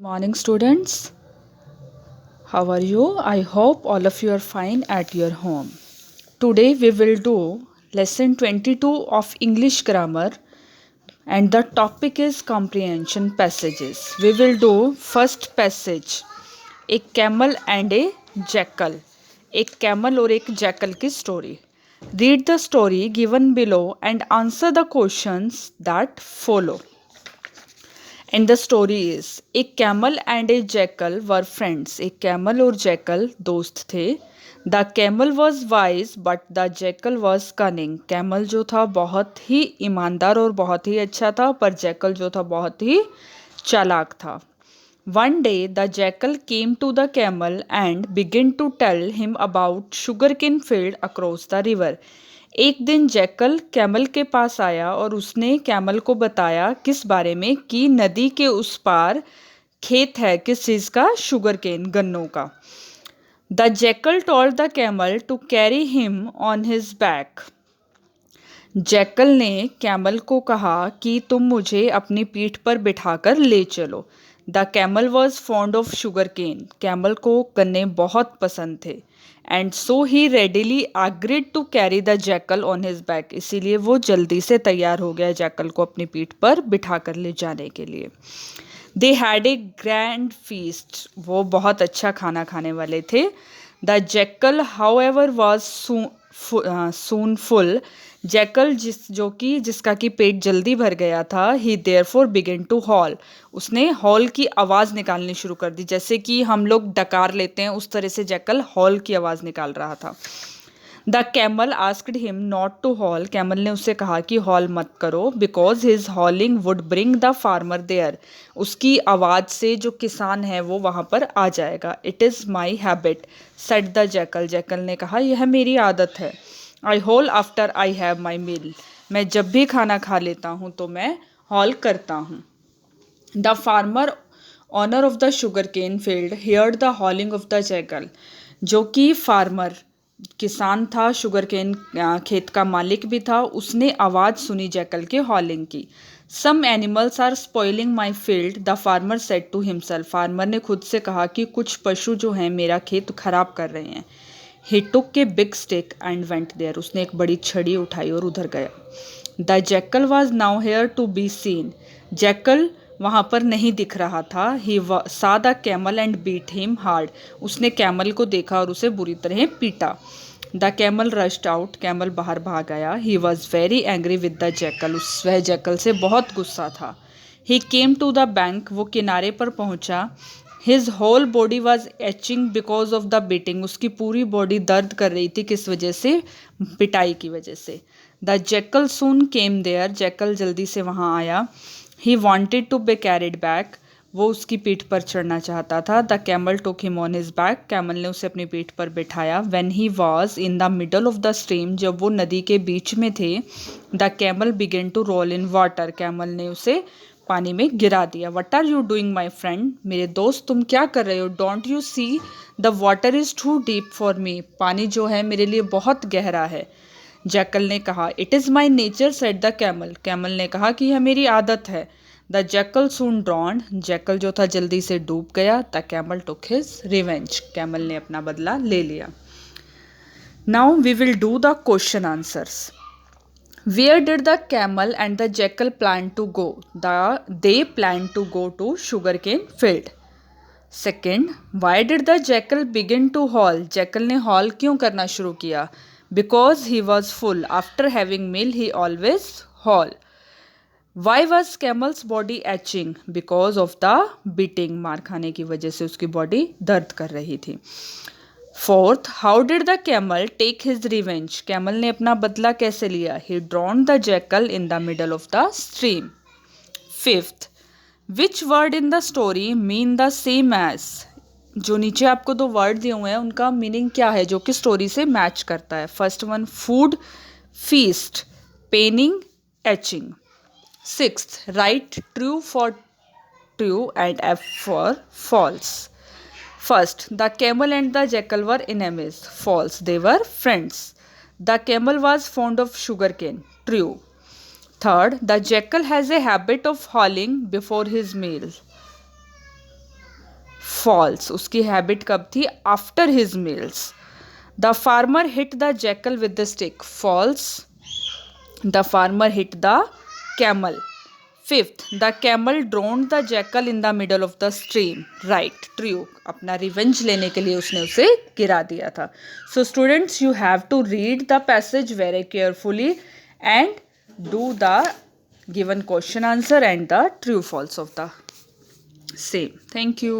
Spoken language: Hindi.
Morning, students. How are you? I hope all of you are fine at your home. Today we will do lesson 22 of English grammar and the topic is comprehension passages. We will do first passage, a camel and a jackal. एक camel और एक jackal की story. Read the story given below and answer the questions that follow. And the story is a camel and a jackal were friends. एक camel और jackal दोस्त थे. The camel was wise but the jackal was cunning. Camel जो था बहुत ही ईमानदार और बहुत ही अच्छा था, पर jackal जो था बहुत ही चालाक था. One day the jackal came to the camel and began to tell him about sugarcane field across the river. एक दिन जैकल कैमल के पास आया और उसने कैमल को बताया किस बारे में कि नदी के उस पार खेत है किस चीज का, शुगर केन, गन्नों का. The jackal told the camel to carry him on his back. Jackal ने कैमल को कहा कि तुम मुझे अपनी पीठ पर बिठाकर ले चलो. The camel was fond of sugar cane. Camel को गन्ने बहुत पसंद थे. And so he readily agreed to carry the jackal on his back. इसीलिए वो जल्दी से तैयार हो गया जैकल को अपनी पीठ पर बिठाकर ले जाने के लिए. They had a grand feast. वो बहुत अच्छा खाना खाने वाले थे. The jackal how ever was soon full. Jackal जिसका कि पेट जल्दी भर गया था, ही देयरफॉर बिगिन टू हॉल. उसने हॉल की आवाज़ निकालनी शुरू कर दी. जैसे कि हम लोग डकार लेते हैं उस तरह से जैकल हॉल की आवाज़ निकाल रहा था. The camel asked him not to howl. Camel ने उससे कहा कि हॉल मत करो, because his howling would bring the farmer there. उसकी आवाज़ से जो किसान है वो वहाँ पर आ जाएगा. It is my habit said the jackal. Jackal ने कहा यह मेरी आदत है. I haul after I have my meal. मैं जब भी खाना खा लेता हूँ तो मैं हॉल करता हूँ. The farmer owner of the sugar cane field heard the howling of the jackal. जो कि फार्मर किसान था, शुगर केन खेत का मालिक भी था, उसने आवाज़ सुनी जैकल के हॉलिंग की. Some animals are spoiling my field the farmer said to himself. Farmer ने खुद से कहा कि कुछ पशु जो हैं मेरा खेत खराब कर रहे हैं. He took a big stick and went there. उसने एक बड़ी छड़ी उठाई और उधर गया. The jackal was nowhere to be seen. Jackal वहाँ पर नहीं दिख रहा था. He saw the camel and beat him hard. उसने कैमल को देखा और उसे बुरी तरह पीटा. The camel rushed out. Camel बाहर भाग आया. He was very angry with the jackal. वह जैकल से बहुत गुस्सा था. He came to the bank. वो किनारे पर पहुंचा. His whole body was aching because of the beating. उसकी पूरी बॉडी दर्द कर रही थी. किस वजह से? पिटाई की वजह से. The jackal soon came there. Jackal जल्दी से वहाँ आया. He wanted to be carried back. वो उसकी पीठ पर चढ़ना चाहता था. The camel took him on his back. Camel ने उसे अपनी पीठ पर बिठाया. When he was in the middle of the stream. जब वो नदी के बीच में थे. The camel began to roll in water. Camel ने उसे पानी में गिरा दिया. What are you doing my friend. मेरे दोस्त तुम क्या कर रहे हो. Don't you see the water is too deep for me. पानी जो है मेरे लिए बहुत गहरा है. जैकल ने कहा. It is my nature said the camel. Camel ने कहा कि यह मेरी आदत है. The jackal soon drowned. Jackal जो था जल्दी से डूब गया. The camel took his revenge. Camel ने अपना बदला ले लिया. Now we will do the question answers. Where did the camel and the jackal plan to go? They planned to go to sugarcane field. Second, why did the jackal begin to haul? Jackal ने haul क्यों करना शुरू किया? Because he was full. After having meal, he always haul. Why was camel's body itching? Because of the beating. मार खाने की वजह से उसकी बॉडी दर्द कर रही थी. Fourth, how did the camel take his revenge. Camel ने अपना बदला कैसे लिया. He drowned the jackal in the middle of the stream. Fifth, which word in the story mean the same as. जो नीचे आपको दो वर्ड दिए हुए हैं उनका मीनिंग क्या है जो कि स्टोरी से मैच करता है. First one food, feast, paining, aching. Sixth, write true for true and F for false. First, the camel and the jackal were enemies. False. They were friends. The camel was fond of sugarcane. True. Third, the jackal has a habit of hauling before his meal. False, उसकी हैबिट कब थी? After his meals. The farmer hit the jackal with the stick. False. The farmer hit the camel. Fifth, the camel drowned the jackal in the middle of the stream. Right. True. अपना रिवेंज लेने के लिए उसने उसे गिरा दिया था. So students, you have to read the passage very carefully and do the given question answer and the true false of the same. Thank you.